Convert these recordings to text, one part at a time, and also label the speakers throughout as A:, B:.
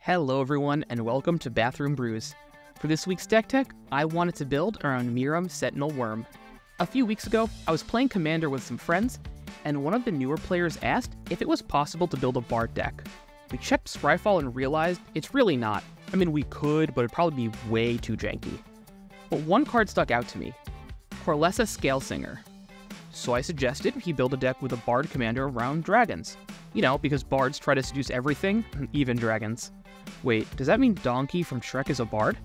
A: Hello everyone, and welcome to BathroomBrews. For this week's deck tech, I wanted to build around Miirym Sentinel Wyrm. A few weeks ago, I was playing Commander with some friends, and one of the newer players asked if it was possible to build a Bard deck. We checked Scryfall and realized it's really not. I mean, we could, but it'd probably be way too janky. But one card stuck out to me, Corlessa Scalesinger. So I suggested he build a deck with a Bard commander around dragons. You know, because bards try to seduce everything, even dragons. Wait, does that mean Donkey from Shrek is a bard?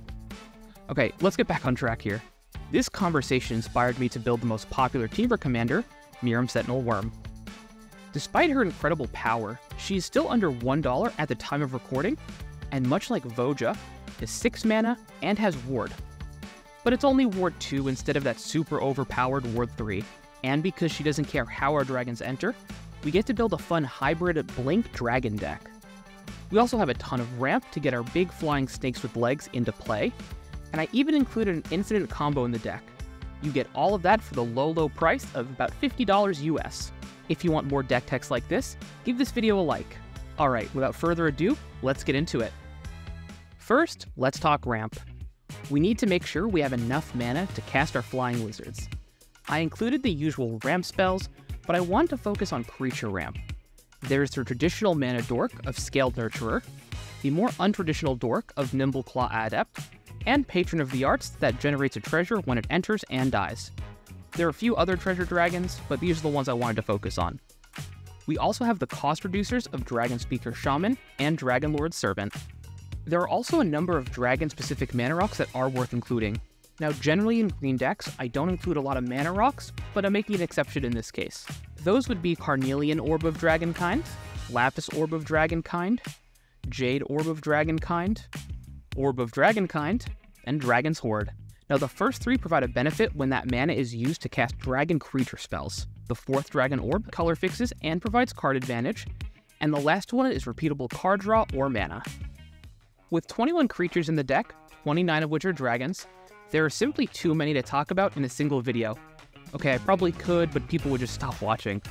A: Okay, let's get back on track here. This conversation inspired me to build the most popular Temur commander, Miirym Sentinel Wyrm. Despite her incredible power, she is still under $1 at the time of recording, and much like Voja, is 6 mana and has Ward. But it's only Ward 2 instead of that super overpowered Ward 3, and because she doesn't care how our dragons enter, we get to build a fun hybrid Blink dragon deck. We also have a ton of ramp to get our big flying snakes with legs into play, and I even included an incident combo in the deck. You get all of that for the low price of about $50 US. If you want more deck techs like this, give this video a like. Alright, without further ado, let's get into it. First, let's talk ramp. We need to make sure we have enough mana to cast our flying lizards. I included the usual ramp spells, but I want to focus on creature ramp. There's the traditional mana dork of Scaled Nurturer, the more untraditional dork of Nimble Claw Adept, and Patron of the Arts that generates a treasure when it enters and dies. There are a few other treasure dragons, but these are the ones I wanted to focus on. We also have the cost reducers of Dragon Speaker Shaman and Dragon Lord Servant. There are also a number of dragon-specific mana rocks that are worth including. Now, generally in green decks, I don't include a lot of mana rocks, but I'm making an exception in this case. Those would be Carnelian Orb of Dragonkind, Lapis Orb of Dragonkind, Jade Orb of Dragonkind, Orb of Dragonkind, and Dragon's Horde. Now, the first three provide a benefit when that mana is used to cast dragon creature spells. The fourth Dragon Orb color fixes and provides card advantage, and the last one is repeatable card draw or mana. With 21 creatures in the deck, 29 of which are dragons, there are simply too many to talk about in a single video. Okay, I probably could, but people would just stop watching.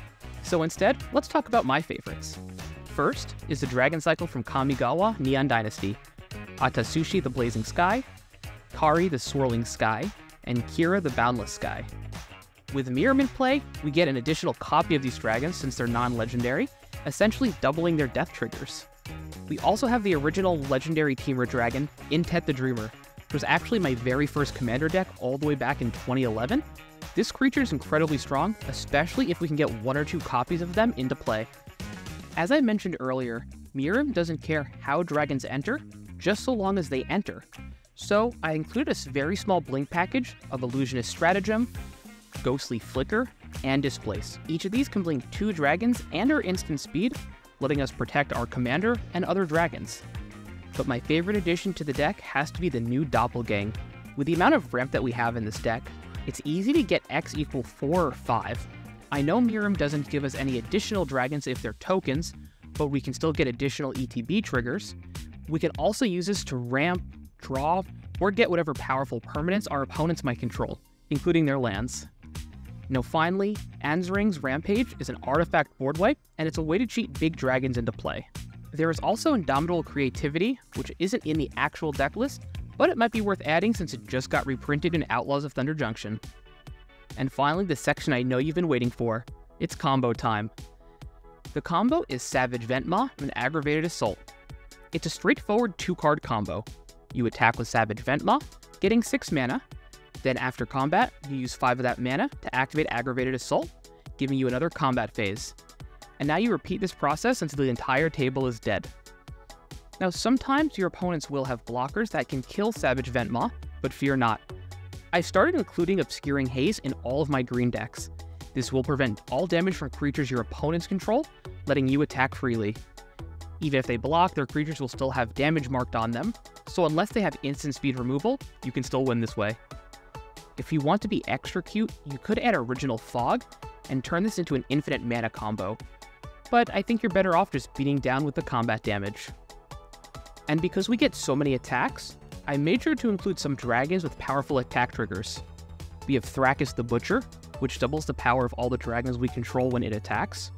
A: So instead, let's talk about my favorites. First is the Dragon Cycle from Kamigawa Neon Dynasty, Atasushi the Blazing Sky, Kari the Swirling Sky, and Kira the Boundless Sky. With Miirym in play, we get an additional copy of these dragons since they're non-legendary, essentially doubling their death triggers. We also have the original legendary Temur dragon, Intet the Dreamer, which was actually my very first commander deck all the way back in 2011. This creature is incredibly strong, especially if we can get 1 or 2 copies of them into play. As I mentioned earlier, Miirym doesn't care how dragons enter, just so long as they enter. So I included a very small blink package of Illusionist Stratagem, Ghostly Flicker, and Displace. Each of these can blink 2 dragons and our instant speed, letting us protect our commander and other dragons. But my favorite addition to the deck has to be the new Doppelgang. With the amount of ramp that we have in this deck, it's easy to get X equal 4 or 5. I know Miirym doesn't give us any additional dragons if they're tokens, but we can still get additional ETB triggers. We can also use this to ramp, draw, or get whatever powerful permanents our opponents might control, including their lands. Now finally, Anzring's Rampage is an artifact board wipe, and it's a way to cheat big dragons into play. There is also Indomitable Creativity, which isn't in the actual deck list, but it might be worth adding since it just got reprinted in Outlaws of Thunder Junction. And finally, the section I know you've been waiting for. It's combo time. The combo is Savage Ventmaw and Aggravated Assault. It's a straightforward 2-card combo. You attack with Savage Ventmaw, getting 6 mana, then after combat, you use 5 of that mana to activate Aggravated Assault, giving you another combat phase. And now you repeat this process until the entire table is dead. Now sometimes your opponents will have blockers that can kill Savage Ventmaw, but fear not. I started including Obscuring Haze in all of my green decks. This will prevent all damage from creatures your opponents control, letting you attack freely. Even if they block, their creatures will still have damage marked on them, so unless they have instant speed removal, you can still win this way. If you want to be extra cute, you could add Original Fog and turn this into an infinite mana combo. But I think you're better off just beating down with the combat damage. And because we get so many attacks, I made sure to include some dragons with powerful attack triggers. We have Thrakkus the Butcher, which doubles the power of all the dragons we control when it attacks,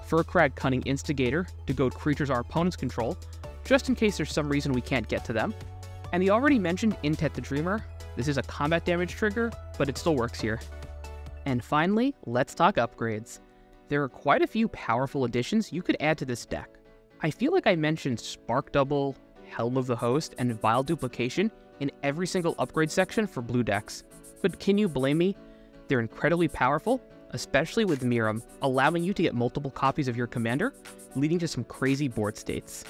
A: Furkrag Cunning Instigator to goad creatures our opponents control, just in case there's some reason we can't get to them. And the already mentioned Intet the Dreamer. This is a combat damage trigger, but it still works here. And finally, let's talk upgrades. There are quite a few powerful additions you could add to this deck. I feel like I mentioned Spark Double, Helm of the Host, and Vile Duplication in every single upgrade section for blue decks. But can you blame me? They're incredibly powerful, especially with Miirym, allowing you to get multiple copies of your commander, leading to some crazy board states.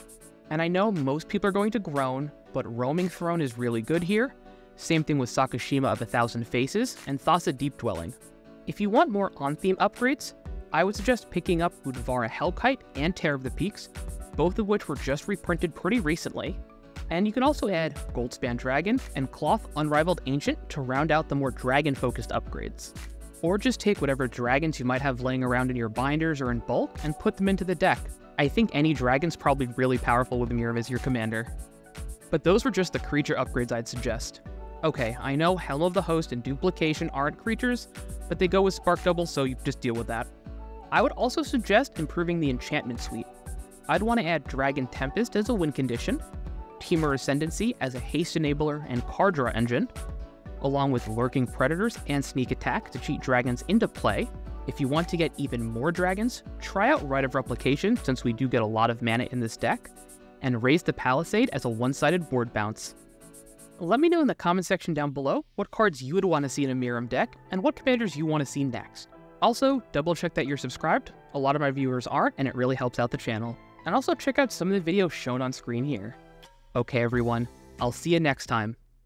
A: And I know most people are going to groan, but Roaming Throne is really good here. Same thing with Sakashima of 1,000 Faces and Thassa Deep Dwelling. If you want more on-theme upgrades, I would suggest picking up Udvara Hellkite and Terror of the Peaks, both of which were just reprinted pretty recently. And you can also add Goldspan Dragon and Cloth Unrivaled Ancient to round out the more dragon-focused upgrades. Or just take whatever dragons you might have laying around in your binders or in bulk and put them into the deck. I think any dragon's probably really powerful with Miirym as your commander. But those were just the creature upgrades I'd suggest. Okay, I know Helm of the Host and Duplication aren't creatures, but they go with Spark Double, so you just deal with that. I would also suggest improving the enchantment suite. I'd want to add Dragon Tempest as a win condition, Temur Ascendancy as a haste enabler and card draw engine, along with Lurking Predators and Sneak Attack to cheat dragons into play. If you want to get even more dragons, try out Rite of Replication since we do get a lot of mana in this deck, and Raise the Palisade as a one-sided board bounce. Let me know in the comment section down below what cards you would want to see in a Miirym deck and what commanders you want to see next. Also, double check that you're subscribed. A lot of my viewers aren't, and it really helps out the channel. And also check out some of the videos shown on screen here. Okay everyone, I'll see you next time.